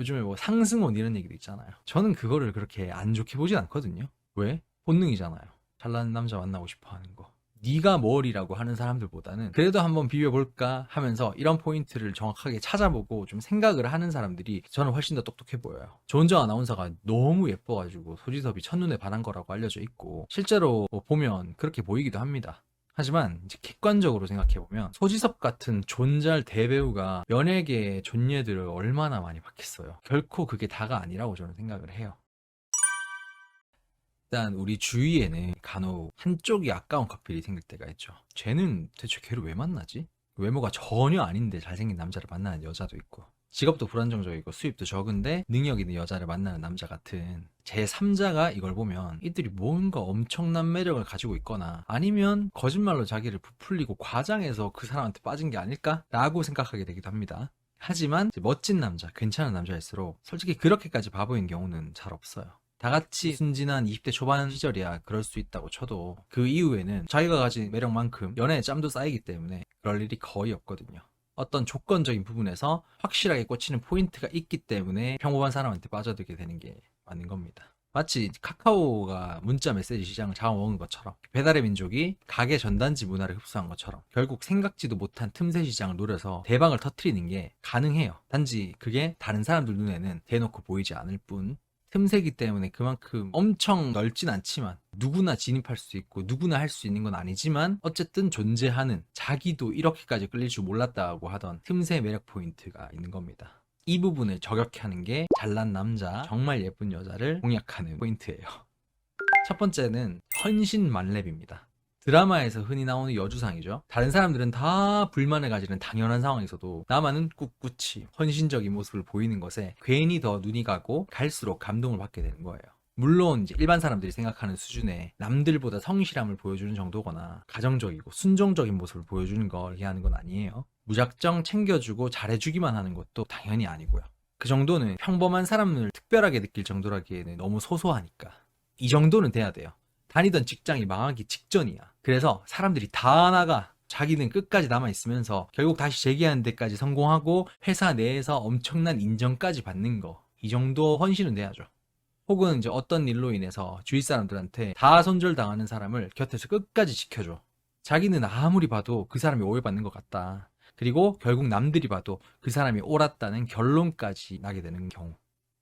요즘에 뭐 상승혼 이런 얘기도 있잖아요. 저는 그거를 그렇게 안 좋게 보진 않거든요. 왜? 본능이잖아요. 잘나는 남자 만나고 싶어 하는 거. 네가 뭘이라고 하는 사람들보다는 그래도 한번 비벼볼까 하면서 이런 포인트를 정확하게 찾아보고 좀 생각을 하는 사람들이 저는 훨씬 더 똑똑해 보여요. 조은정 아나운서가 너무 예뻐가지고 소지섭이 첫눈에 반한 거라고 알려져 있고 실제로 뭐 보면 그렇게 보이기도 합니다. 하지만 이제 객관적으로 생각해보면 소지섭 같은 존잘 대배우가 연예계의 존예들을 얼마나 많이 봤겠어요. 결코 그게 다가 아니라고 저는 생각을 해요. 일단 우리 주위에는 간혹 한쪽이 아까운 커플이 생길 때가 있죠. 쟤는 대체 걔를 왜 만나지? 외모가 전혀 아닌데 잘생긴 남자를 만나는 여자도 있고, 직업도 불안정적이고 수입도 적은데 능력 있는 여자를 만나는 남자 같은 제3자가 이걸 보면 이들이 뭔가 엄청난 매력을 가지고 있거나 아니면 거짓말로 자기를 부풀리고 과장해서 그 사람한테 빠진 게 아닐까라고 생각하게 되기도 합니다. 하지만 이제 멋진 남자, 괜찮은 남자일수록 솔직히 그렇게까지 바보인 경우는 잘 없어요. 다 같이 순진한 20대 초반 시절이야 그럴 수 있다고 쳐도 그 이후에는 자기가 가진 매력만큼 연애에 짬도 쌓이기 때문에 그럴 일이 거의 없거든요. 어떤 조건적인 부분에서 확실하게 꽂히는 포인트가 있기 때문에 평범한 사람한테 빠져들게 되는 게 맞는 겁니다. 마치 카카오가 문자 메시지 시장을 잡아먹은 것처럼 배달의 민족이 가게 전단지 문화를 흡수한 것처럼 결국 생각지도 못한 틈새 시장을 노려서 대박을 터트리는 게 가능해요. 단지 그게 다른 사람들 눈에는 대놓고 보이지 않을 뿐, 틈새기 때문에 그만큼 엄청 넓진 않지만 누구나 진입할 수 있고 누구나 할 수 있는 건 아니지만 어쨌든 존재하는, 자기도 이렇게까지 끌릴 줄 몰랐다고 하던 틈새 매력 포인트가 있는 겁니다. 이 부분을 저격해 하는 게 잘난 남자, 정말 예쁜 여자를 공략하는 포인트예요. 첫 번째는 헌신 만렙입니다. 드라마에서 흔히 나오는 여주상이죠. 다른 사람들은 다 불만을 가지는 당연한 상황에서도 나만은 꿋꿋이 헌신적인 모습을 보이는 것에 괜히 더 눈이 가고 갈수록 감동을 받게 되는 거예요. 물론 이제 일반 사람들이 생각하는 수준의 남들보다 성실함을 보여주는 정도거나 가정적이고 순종적인 모습을 보여주는 걸 얘기하는 건 아니에요. 무작정 챙겨주고 잘해주기만 하는 것도 당연히 아니고요. 그 정도는 평범한 사람을 특별하게 느낄 정도라기에는 너무 소소하니까. 이 정도는 돼야 돼요. 다니던 직장이 망하기 직전이야. 그래서 사람들이 다 나가. 자기는 끝까지 남아있으면서 결국 다시 재기하는 데까지 성공하고 회사 내에서 엄청난 인정까지 받는 거. 이 정도 헌신은 돼야죠. 혹은 이제 어떤 일로 인해서 주위 사람들한테 다 손절당하는 사람을 곁에서 끝까지 지켜줘. 자기는 아무리 봐도 그 사람이 오해받는 것 같다. 그리고 결국 남들이 봐도 그 사람이 옳았다는 결론까지 나게 되는 경우.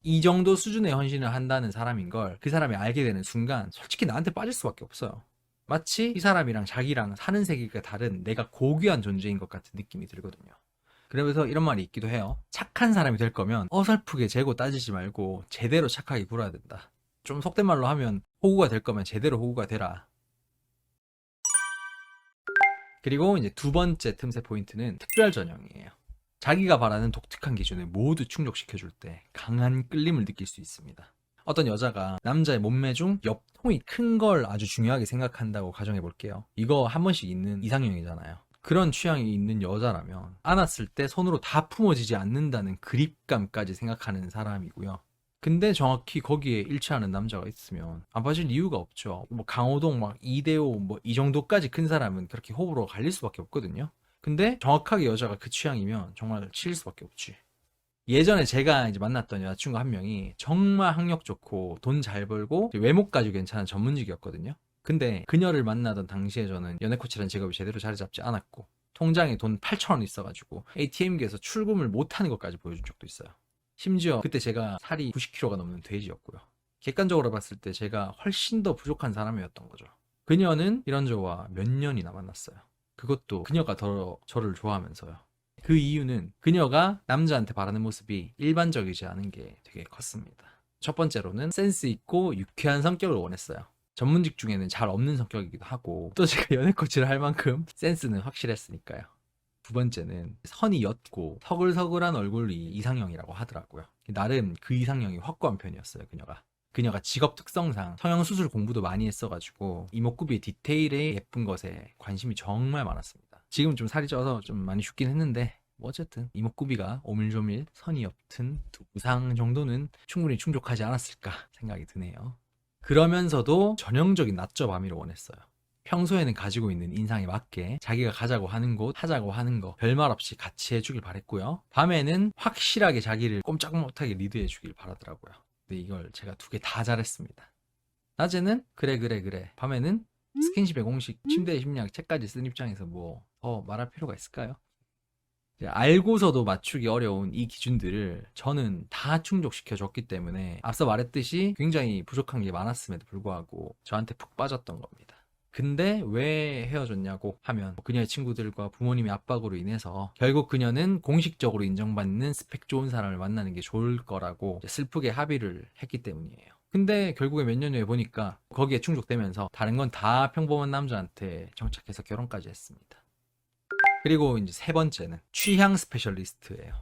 이 정도 수준의 헌신을 한다는 사람인 걸 그 사람이 알게 되는 순간 솔직히 나한테 빠질 수밖에 없어요. 마치 이 사람이랑 자기랑 사는 세계가 다른 내가 고귀한 존재인 것 같은 느낌이 들거든요. 그러면서 이런 말이 있기도 해요. 착한 사람이 될 거면 어설프게 재고 따지지 말고 제대로 착하게 굴어야 된다. 좀 속된 말로 하면 호구가 될 거면 제대로 호구가 되라. 그리고 이제 두 번째 틈새 포인트는 특별 전형이에요. 자기가 바라는 독특한 기준을 모두 충족시켜줄 때 강한 끌림을 느낄 수 있습니다. 어떤 여자가 남자의 몸매 중 옆통이 큰 걸 아주 중요하게 생각한다고 가정해 볼게요. 이거 한 번씩 있는 이상형이잖아요. 그런 취향이 있는 여자라면 안았을 때 손으로 다 품어지지 않는다는 그립감까지 생각하는 사람이고요. 근데 정확히 거기에 일치하는 남자가 있으면 안 빠질 이유가 없죠. 뭐 강호동 막 이대호 뭐 이 정도까지 큰 사람은 그렇게 호불호가 갈릴 수밖에 없거든요. 근데 정확하게 여자가 그 취향이면 정말 치일 수밖에 없지. 예전에 제가 이제 만났던 여자친구 한 명이 정말 학력 좋고 돈 잘 벌고 외모까지 괜찮은 전문직이었거든요. 근데 그녀를 만나던 당시에 저는 연애 코치라는 직업이 제대로 자리 잡지 않았고 통장에 돈 8천 원 있어가지고 ATM기에서 출금을 못하는 것까지 보여준 적도 있어요. 심지어 그때 제가 살이 90kg가 넘는 돼지였고요. 객관적으로 봤을 때 제가 훨씬 더 부족한 사람이었던 거죠. 그녀는 이런 저와 몇 년이나 만났어요. 그것도 그녀가 더 저를 좋아하면서요. 그 이유는 그녀가 남자한테 바라는 모습이 일반적이지 않은 게 되게 컸습니다. 첫 번째로는 센스 있고 유쾌한 성격을 원했어요. 전문직 중에는 잘 없는 성격이기도 하고 또 제가 연애 코치를 할 만큼 센스는 확실했으니까요. 두 번째는 선이 옅고 서글서글한 얼굴이 이상형이라고 하더라고요. 나름 그 이상형이 확고한 편이었어요, 그녀가 직업 특성상 성형수술 공부도 많이 했어가지고 이목구비의 디테일에 예쁜 것에 관심이 정말 많았습니다. 지금 좀 살이 쪄서 좀 많이 죽긴 했는데 뭐 어쨌든 이목구비가 오밀조밀 선이 옅은 두 부상 정도는 충분히 충족하지 않았을까 생각이 드네요. 그러면서도 전형적인 낮저 밤이를 원했어요. 평소에는 가지고 있는 인상에 맞게 자기가 가자고 하는 곳, 하자고 하는 거 별말 없이 같이 해주길 바랬고요. 밤에는 확실하게 자기를 꼼짝 못하게 리드해주길 바라더라고요. 근데 이걸 제가 2개 다 잘했습니다. 낮에는 그래. 밤에는 스킨십의 공식, 침대의 심리학 책까지 쓴 입장에서 뭐 더 말할 필요가 있을까요? 알고서도 맞추기 어려운 이 기준들을 저는 다 충족시켜줬기 때문에 앞서 말했듯이 굉장히 부족한 게 많았음에도 불구하고 저한테 푹 빠졌던 겁니다. 근데 왜 헤어졌냐고 하면 그녀의 친구들과 부모님의 압박으로 인해서 결국 그녀는 공식적으로 인정받는 스펙 좋은 사람을 만나는 게 좋을 거라고 슬프게 합의를 했기 때문이에요. 근데 결국에 몇 년 후에 보니까 거기에 충족되면서 다른 건 다 평범한 남자한테 정착해서 결혼까지 했습니다. 그리고 이제 3번째는 취향 스페셜리스트예요.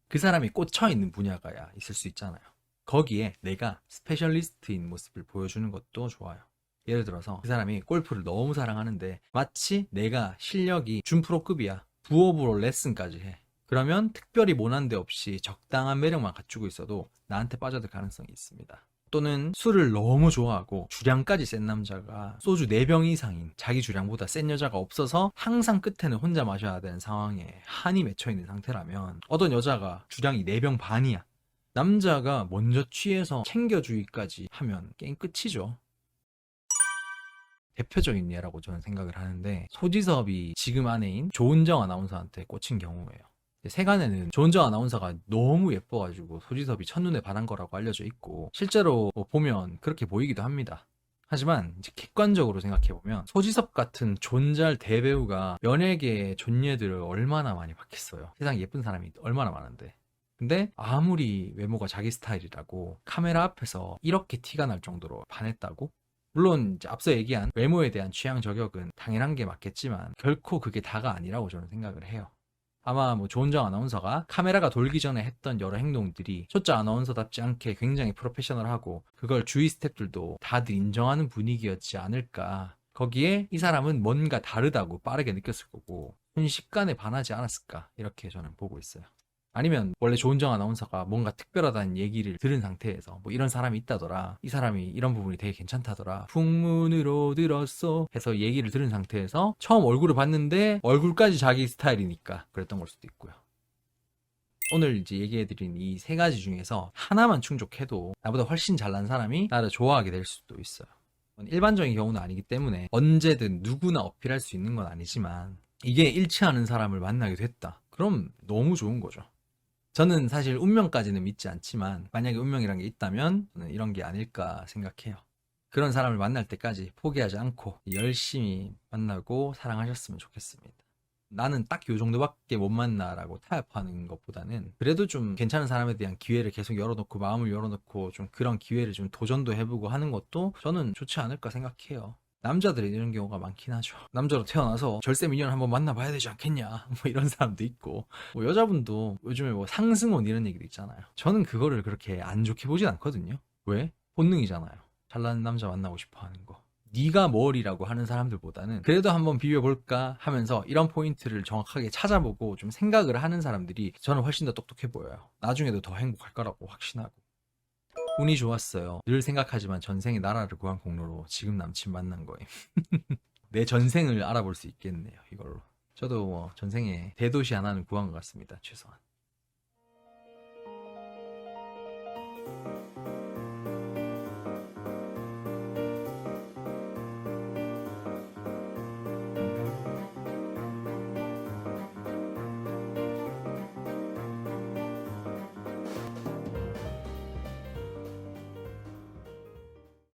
그 사람이 꽂혀 있는 분야가 있을 수 있잖아요. 거기에 내가 스페셜리스트인 모습을 보여주는 것도 좋아요. 예를 들어서 그 사람이 골프를 너무 사랑하는데 마치 내가 실력이 준프로급이야. 부업으로 레슨까지 해. 그러면 특별히 모난 데 없이 적당한 매력만 갖추고 있어도 나한테 빠져들 가능성이 있습니다. 또는 술을 너무 좋아하고 주량까지 센 남자가 소주 4병 이상인 자기 주량보다 센 여자가 없어서 항상 끝에는 혼자 마셔야 되는 상황에 한이 맺혀 있는 상태라면 어떤 여자가 주량이 4병 반이야. 남자가 먼저 취해서 챙겨주기까지 하면 게임 끝이죠. 대표적인 예라고 저는 생각을 하는데 소지섭이 지금 아내인 조은정 아나운서한테 꽂힌 경우예요. 세간에는 조은정 아나운서가 너무 예뻐가지고 소지섭이 첫눈에 반한 거라고 알려져 있고 실제로 보면 그렇게 보이기도 합니다. 하지만 이제 객관적으로 생각해보면 소지섭 같은 존잘 대배우가 연예계의 존예들을 얼마나 많이 봤겠어요. 세상에 예쁜 사람이 얼마나 많은데. 근데 아무리 외모가 자기 스타일이라고 카메라 앞에서 이렇게 티가 날 정도로 반했다고? 물론 이제 앞서 얘기한 외모에 대한 취향 저격은 당연한 게 맞겠지만 결코 그게 다가 아니라고 저는 생각을 해요. 아마 뭐 조은정 아나운서가 카메라가 돌기 전에 했던 여러 행동들이 초짜 아나운서답지 않게 굉장히 프로페셔널하고 그걸 주위 스태프들도 다들 인정하는 분위기였지 않을까. 거기에 이 사람은 뭔가 다르다고 빠르게 느꼈을 거고 순식간에 반하지 않았을까 이렇게 저는 보고 있어요. 아니면 원래 조은정 아나운서가 뭔가 특별하다는 얘기를 들은 상태에서 뭐 이런 사람이 있다더라, 이 사람이 이런 부분이 되게 괜찮다더라, 풍문으로 들었어 해서 얘기를 들은 상태에서 처음 얼굴을 봤는데 얼굴까지 자기 스타일이니까 그랬던 걸 수도 있고요. 오늘 이제 얘기해드린 이 3가지 중에서 하나만 충족해도 나보다 훨씬 잘난 사람이 나를 좋아하게 될 수도 있어요. 일반적인 경우는 아니기 때문에 언제든 누구나 어필할 수 있는 건 아니지만 이게 일치하는 사람을 만나게 됐다. 그럼 너무 좋은 거죠. 저는 사실 운명까지는 믿지 않지만 만약에 운명이란 게 있다면 저는 이런 게 아닐까 생각해요. 그런 사람을 만날 때까지 포기하지 않고 열심히 만나고 사랑하셨으면 좋겠습니다. 나는 딱 요 정도밖에 못 만나라고 타협하는 것보다는 그래도 좀 괜찮은 사람에 대한 기회를 계속 열어놓고 마음을 열어놓고 좀 그런 기회를 좀 도전도 해보고 하는 것도 저는 좋지 않을까 생각해요. 남자들이 이런 경우가 많긴 하죠. 남자로 태어나서 절세 미녀를 한번 만나봐야 되지 않겠냐 뭐 이런 사람도 있고 뭐 여자분도 요즘에 뭐 상승혼 이런 얘기도 있잖아요. 저는 그거를 그렇게 안 좋게 보진 않거든요. 왜? 본능이잖아요. 잘나는 남자 만나고 싶어 하는 거. 네가 뭘이라고 하는 사람들보다는 그래도 한번 비벼볼까 하면서 이런 포인트를 정확하게 찾아보고 좀 생각을 하는 사람들이 저는 훨씬 더 똑똑해 보여요. 나중에도 더 행복할 거라고 확신하고. 운이 좋았어요. 늘 생각하지만 전생에 나라를 구한 공로로 지금 남친 만난 거예요. 내 전생을 알아볼 수 있겠네요, 이걸로. 저도 뭐 전생에 대도시 하나는 구한 것 같습니다, 최소한.